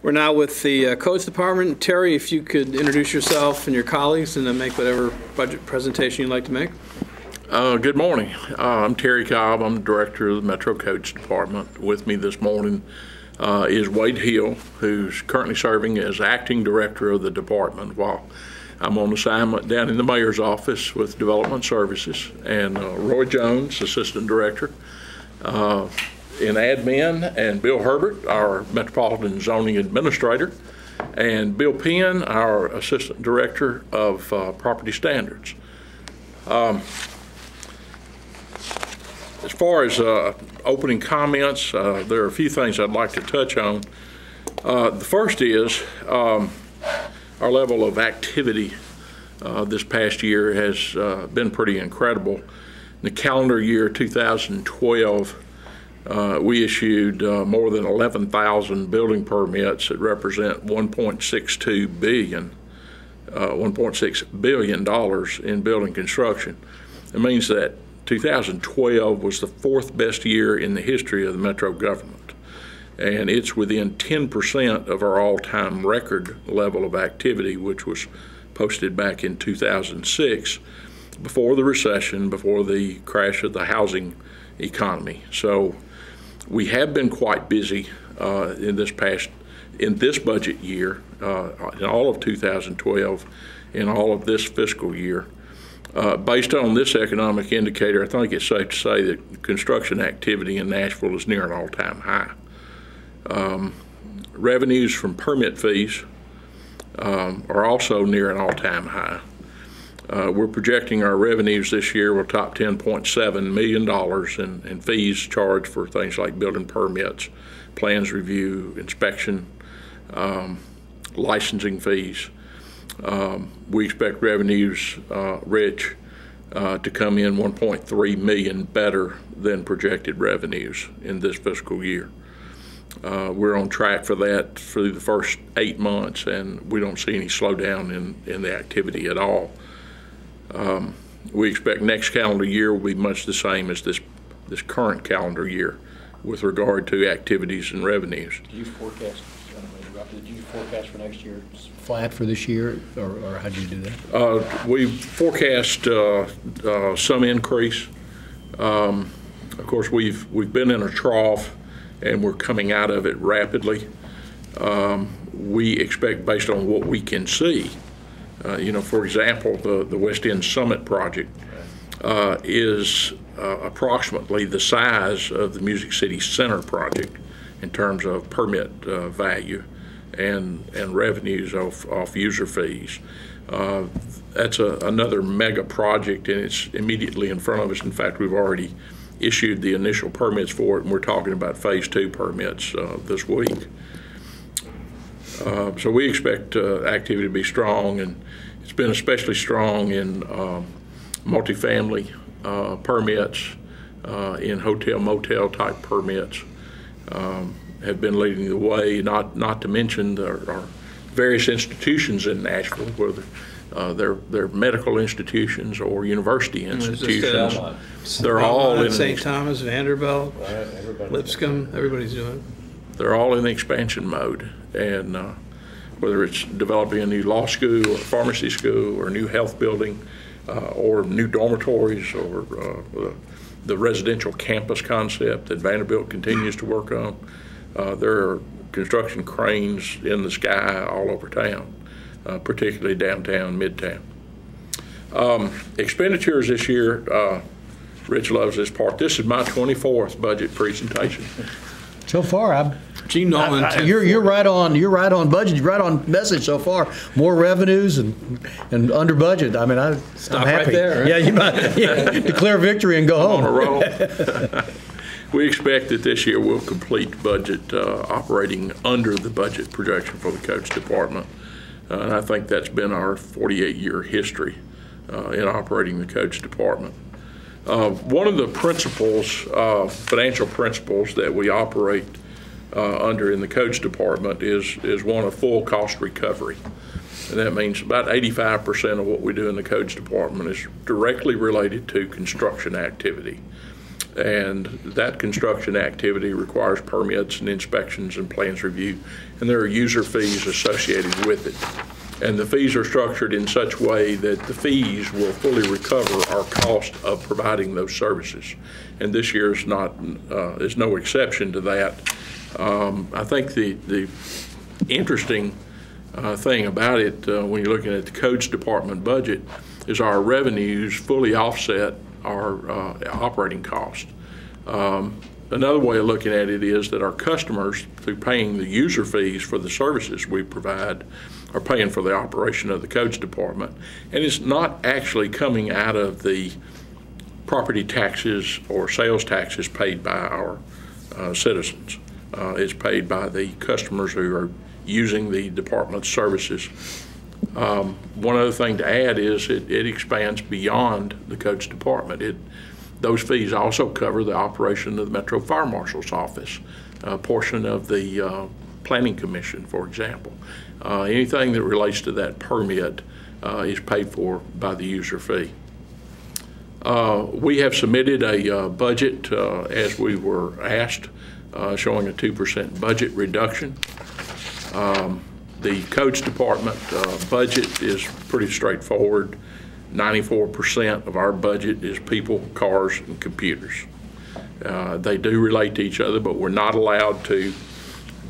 We're now with the Codes Department. Terry, if you could introduce yourself and your colleagues and then make whatever budget presentation you'd like to make. Good morning. I'm Terry Cobb. I'm the Director of the Metro Codes Department. With me this morning is Wade Hill, who's currently serving as Acting Director of the department while I'm on assignment down in the Mayor's office with Development Services, and Roy Jones, Assistant Director in Admin, and Bill Herbert, our Metropolitan Zoning Administrator, and Bill Penn, our Assistant Director of Property Standards. As far as opening comments, there are a few things I'd like to touch on. The first is our level of activity this past year has been pretty incredible. In the calendar year 2012, we issued more than 11,000 building permits that represent $1.6 billion in building construction. It means that 2012 was the fourth best year in the history of the Metro government, and it's within 10% of our all-time record level of activity, which was posted back in 2006, before the recession, before the crash of the housing economy. So we have been quite busy in this budget year, in all of 2012, in all of this fiscal year. Based on this economic indicator, I think it's safe to say that construction activity in Nashville is near an all-time high. Revenues from permit fees are also near an all-time high. We're projecting our revenues this year will top $10.7 million in fees charged for things like building permits, plans review, inspection, licensing fees. We expect revenues, Rich, to come in 1.3 million better than projected revenues in this fiscal year. We're on track for that through the first 8 months, and we don't see any slowdown in the activity at all. We expect next calendar year will be much the same as this current calendar year with regard to activities and revenues. Did you forecast for next year flat for this year, or how did you do that? We forecast some increase. Of course, we've been in a trough, and we're coming out of it rapidly. We expect, based on what we can see, for example, the West End Summit project is approximately the size of the Music City Center project in terms of permit value and revenues off user fees. That's another mega project, and it's immediately in front of us. In fact, we've already issued the initial permits for it, and we're talking about phase 2 permits this week. So we expect activity to be strong, and it's been especially strong in multifamily permits, in hotel motel type permits. Have been leading the way, not to mention our various institutions in Nashville, whether they're medical institutions or university institutions. They're all in St. Thomas, Vanderbilt, Lipscomb, everybody's doing it. They're all in expansion mode, and whether it's developing a new law school or pharmacy school or a new health building or new dormitories or the residential campus concept that Vanderbilt continues to work on. There are construction cranes in the sky all over town, particularly downtown, midtown. Expenditures this year, Rich loves this part. This is my 24th budget presentation. So far, Gene Nolan, you're right on. You're right on budget. You're right on message so far. More revenues and under budget. I mean, I'm happy. Right there. Right? Yeah, you might declare victory and go home. On a roll. We expect that this year we'll complete budget operating under the budget projection for the Codes Department, and I think that's been our 48-year history in operating the Codes Department. One of the principles, financial principles that we operate under in the Codes Department is one of full cost recovery. And that means about 85% of what we do in the Codes Department is directly related to construction activity. And that construction activity requires permits and inspections and plans review, and there are user fees associated with it. And the fees are structured in such a way that the fees will fully recover our cost of providing those services. And this year is no exception to that. I think the interesting thing about it when you're looking at the codes department budget is our revenues fully offset our operating cost. Another way of looking at it is that our customers, through paying the user fees for the services we provide, are paying for the operation of the codes department. And it's not actually coming out of the property taxes or sales taxes paid by our citizens. It's paid by the customers who are using the department's services. One other thing to add is it expands beyond the codes department. Those fees also cover the operation of the Metro Fire Marshal's office, a portion of the Planning Commission, for example. Anything that relates to that permit is paid for by the user fee. We have submitted a budget as we were asked, showing a 2% budget reduction. The codes department budget is pretty straightforward. 94% of our budget is people, cars, and computers. They do relate to each other, but we're not allowed to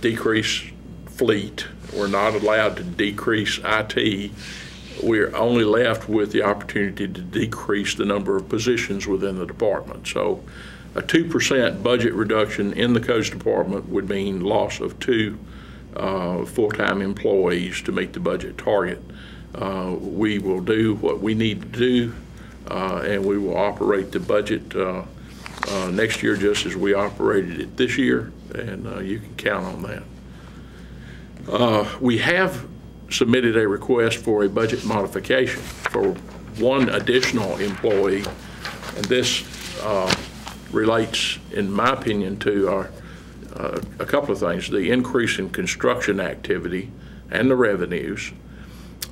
decrease fleet. We're not allowed to decrease IT. We're only left with the opportunity to decrease the number of positions within the department. So a 2% budget reduction in the codes department would mean loss of 2 full-time employees to meet the budget target. We will do what we need to do, and we will operate the budget next year just as we operated it this year, and you can count on that. We have submitted a request for a budget modification for 1 additional employee, and this relates, in my opinion, to a couple of things: the increase in construction activity and the revenues.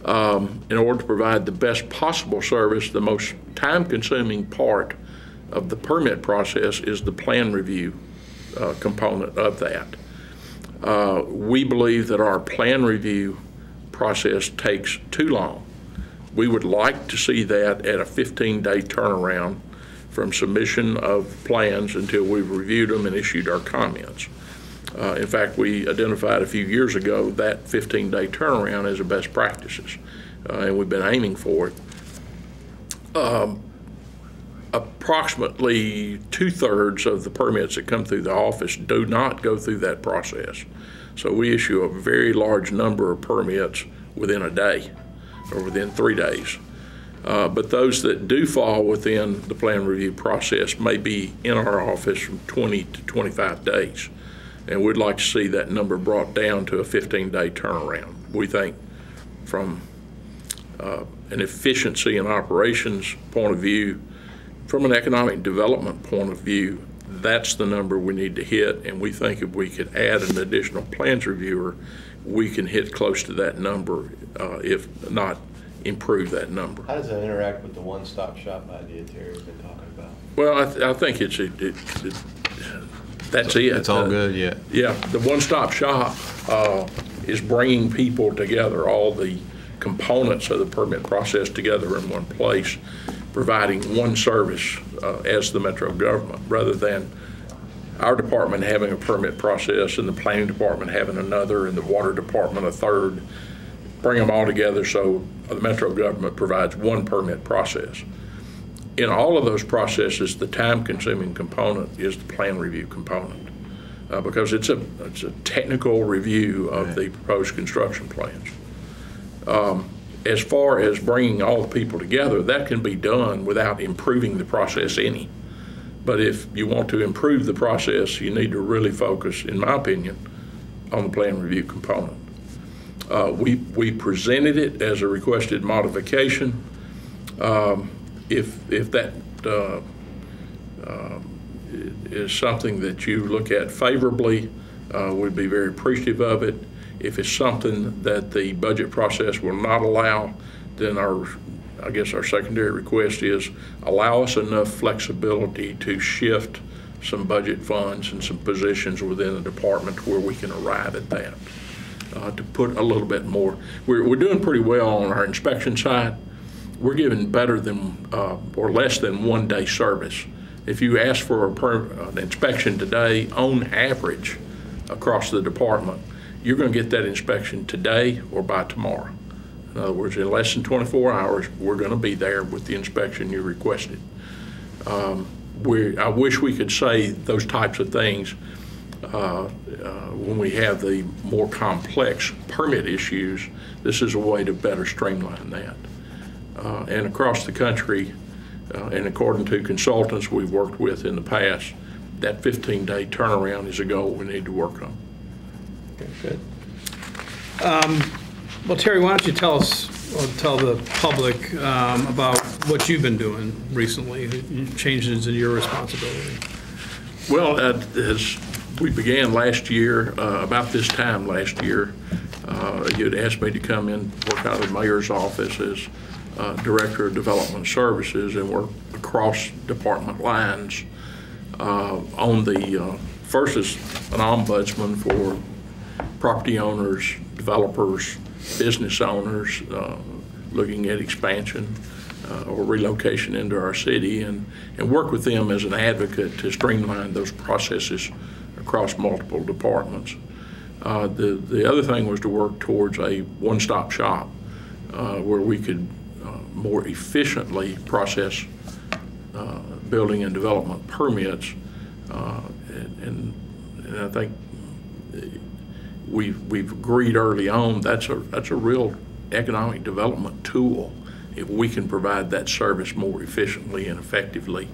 In order to provide the best possible service, the most time-consuming part of the permit process is the plan review component of that. We believe that our plan review process takes too long. We would like to see that at a 15-day turnaround from submission of plans until we've reviewed them and issued our comments. In fact, we identified a few years ago that 15-day turnaround as a best practices, and we've been aiming for it. Approximately 2/3 of the permits that come through the office do not go through that process. So we issue a very large number of permits within a day or within 3 days. But those that do fall within the plan review process may be in our office from 20 to 25 days. And we'd like to see that number brought down to a 15-day turnaround. We think from an efficiency and operations point of view, from an economic development point of view, that's the number we need to hit. And we think if we could add an additional plans reviewer, we can hit close to that number, if not improve that number. How does that interact with the one-stop shop idea Terry's been talking about? Well, I think that's it. It's all good, yeah. Yeah, the one-stop shop is bringing people together, all the components of the permit process together in one place, providing one service as the Metro government, rather than our department having a permit process and the planning department having another and the water department a third. Bring them all together so the Metro government provides one permit process. In all of those processes, the time-consuming component is the plan review component, because it's a technical review of the proposed construction plans. As far as bringing all the people together, that can be done without improving the process any. But if you want to improve the process, you need to really focus, in my opinion, on the plan review component. We presented it as a requested modification. If that is something that you look at favorably, we'd be very appreciative of it. If it's something that the budget process will not allow, then our I guess our secondary request is allow us enough flexibility to shift some budget funds and some positions within the department where we can arrive at that. To put a little bit more. We're doing pretty well on our inspection side. We're giving better than or less than 1 day service. If you ask for an inspection today, on average, across the department, you're going to get that inspection today or by tomorrow. In other words, in less than 24 hours, we're going to be there with the inspection you requested. I wish we could say those types of things when we have the more complex permit issues. This is a way to better streamline that. And across the country, and according to consultants we've worked with in the past, that 15-day turnaround is a goal we need to work on. Okay, good. Well, Terry, why don't you tell us, or tell the public about what you've been doing recently, changes in your responsibility? Well, as we began last year, about this time last year, you had asked me to come in, work out of the mayor's office as Director of Development Services and work across department lines on the first is an ombudsman for property owners, developers, business owners looking at expansion or relocation into our city, and work with them as an advocate to streamline those processes across multiple departments. The other thing was to work towards a one-stop shop where we could more efficiently process building and development permits, and I think we've agreed early on that's a real economic development tool if we can provide that service more efficiently and effectively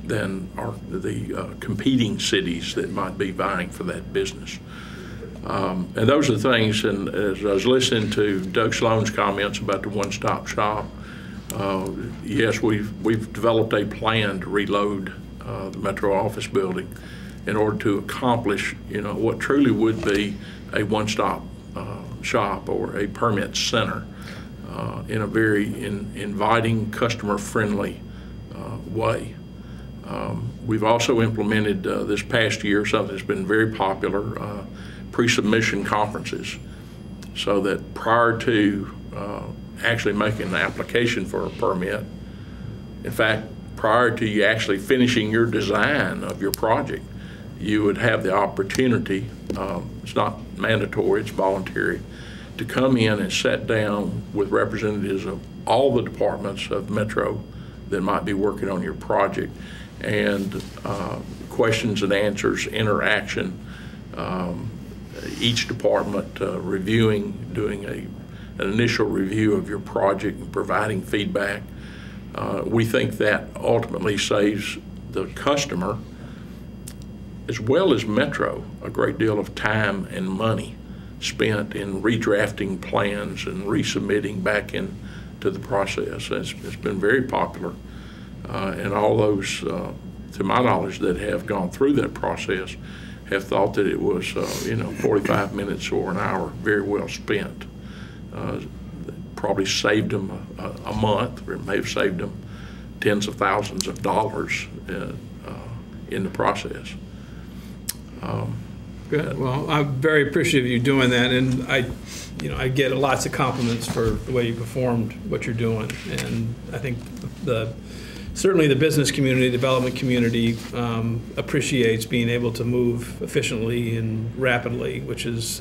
than the competing cities that might be vying for that business. And those are the things, and as I was listening to Doug Sloan's comments about the one-stop shop, yes, we've developed a plan to reload the Metro office building in order to accomplish, what truly would be a one-stop shop or a permit center in a very inviting, customer-friendly way. We've also implemented this past year something that's been very popular, pre-submission conferences, so that prior to actually making an application for a permit, in fact, prior to you actually finishing your design of your project, you would have the opportunity, it's not mandatory, it's voluntary, to come in and sit down with representatives of all the departments of Metro that might be working on your project, and questions and answers, interaction, each department doing an initial review of your project and providing feedback. We think that ultimately saves the customer as well as Metro a great deal of time and money spent in redrafting plans and resubmitting back into the process. It's been very popular, and all those, to my knowledge, that have gone through that process have thought that it was 45 minutes or an hour very well spent. Probably saved them a month, or it may have saved them tens of thousands of dollars in the process. Good. Well, I'm very appreciative of you doing that, and I get lots of compliments for the way you performed what you're doing, and I think certainly the business community, development community appreciates being able to move efficiently and rapidly, which is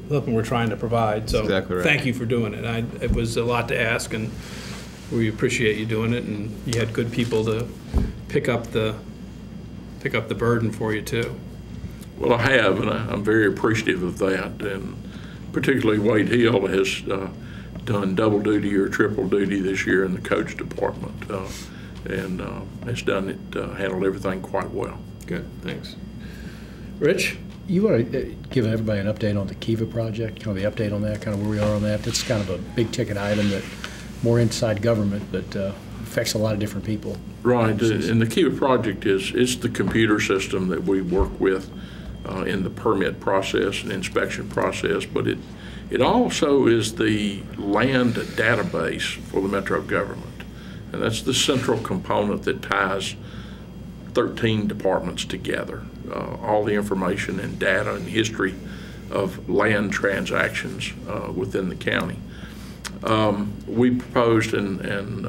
something we're trying to provide. So exactly right. Thank you for doing it. It was a lot to ask, and we appreciate you doing it, and you had good people to pick up the burden for you too. Well, I have, and I'm very appreciative of that, and particularly Wade Hill has done double duty or triple duty this year in the coach department, and has handled everything quite well. Good, thanks. Rich? You want to give everybody an update on the Kiva project, the update on that, kind of where we are on that? That's kind of a big ticket item that more inside government, but affects a lot of different people. Right, and the Kiva project is the computer system that we work with in the permit process and inspection process, but it also is the land database for the metro government. And that's the central component that ties 13 departments together. All the information and data and history of land transactions within the county. We proposed and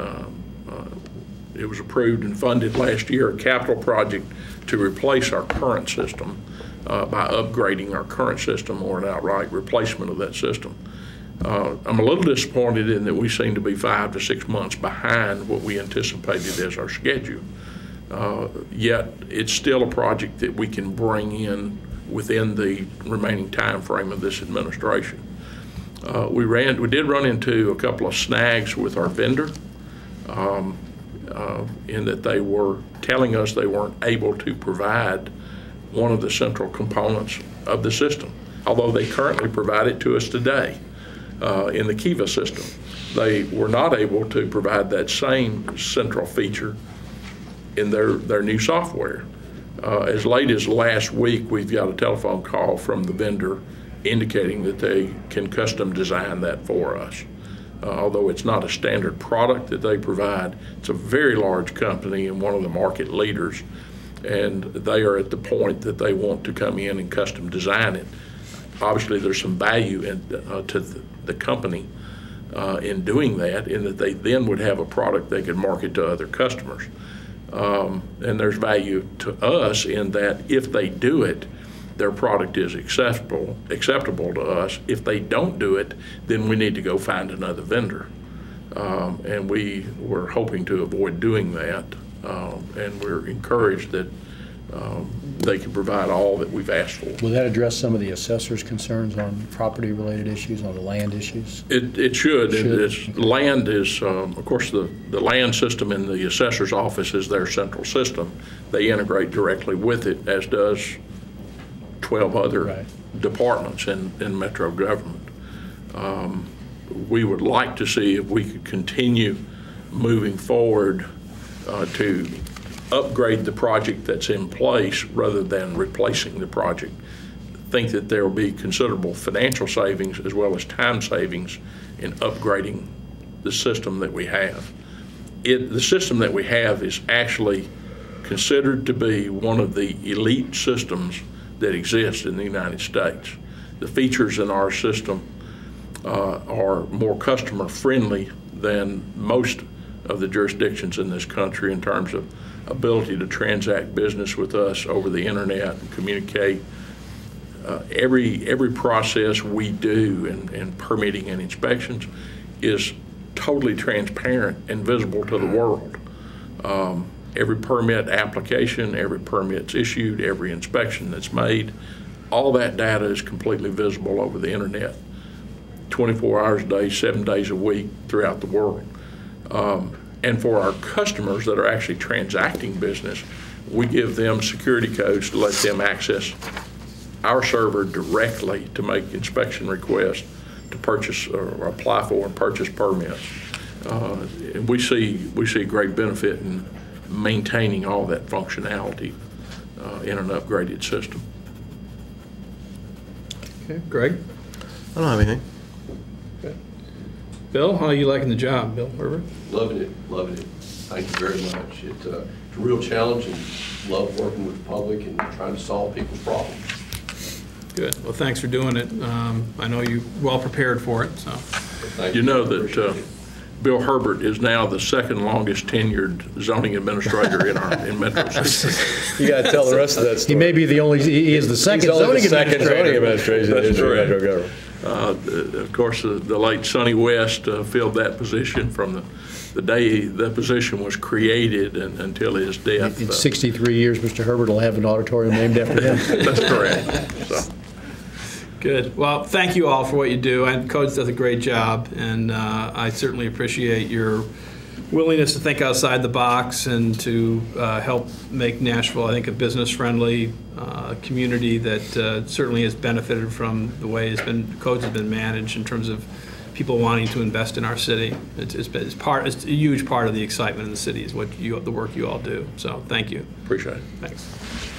it was approved and funded last year a capital project to replace our current system by upgrading our current system or an outright replacement of that system. I'm a little disappointed in that we seem to be 5 to 6 months behind what we anticipated as our schedule. Yet it's still a project that we can bring in within the remaining time frame of this administration. We did run into a couple of snags with our vendor in that they were telling us they weren't able to provide one of the central components of the system, although they currently provide it to us today in the Kiva system. They were not able to provide that same central feature in their new software. As late as last week, we've got a telephone call from the vendor indicating that they can custom design that for us. Although it's not a standard product that they provide, it's a very large company and one of the market leaders, and they are at the point that they want to come in and custom design it. Obviously, there's some value to the company in doing that, in that they then would have a product they could market to other customers. And there's value to us in that if they do it, their product is acceptable to us. If they don't do it, then we need to go find another vendor. And we were hoping to avoid doing that. And we're encouraged that they can provide all that we've asked for. Will that address some of the assessor's concerns on property-related issues, on the land issues? It should. Land is, of course, the land system in the assessor's office is their central system. They integrate directly with it, as does 12 other departments in metro government. We would like to see if we could continue moving forward to upgrade the project that's in place rather than replacing the project. Think that there will be considerable financial savings as well as time savings in upgrading the system that we have. The system that we have is actually considered to be one of the elite systems that exist in the United States. The features in our system are more customer friendly than most of the jurisdictions in this country in terms of ability to transact business with us over the internet and communicate. Every process we do in permitting and inspections is totally transparent and visible to the world. Every permit application, every permit's issued, every inspection that's made, all that data is completely visible over the internet, 24 hours a day, 7 days a week throughout the world. And for our customers that are actually transacting business, we give them security codes to let them access our server directly to make inspection requests, to purchase or apply for and purchase permits. And we see great benefit in maintaining all that functionality in an upgraded system. Okay, Greg? I don't have anything. Okay. Bill, how are you liking the job, Bill Herbert? Loving it. Thank you very much. It's a real challenge, and love working with the public and trying to solve people's problems. Good. Well, thanks for doing it. I know you're well prepared for it. So. You know that Bill Herbert is now the second longest tenured zoning administrator in Metro City. You got to tell the rest of that story. He may be the only, he is the second zoning administrator. That's correct. Metro government. Of course, the late Sonny West filled that position from the day that position was created and until his death. In 63 years, Mr. Herbert will have an auditorium named after him. That's correct. So. Good. Well, thank you all for what you do. And Codes does a great job, and I certainly appreciate your willingness to think outside the box and to help make Nashville, I think, a business-friendly community that certainly has benefited from the way Codes has been managed in terms of people wanting to invest in our city. It's a huge part of the excitement in the city is the work you all do. So thank you. Appreciate it. Thanks.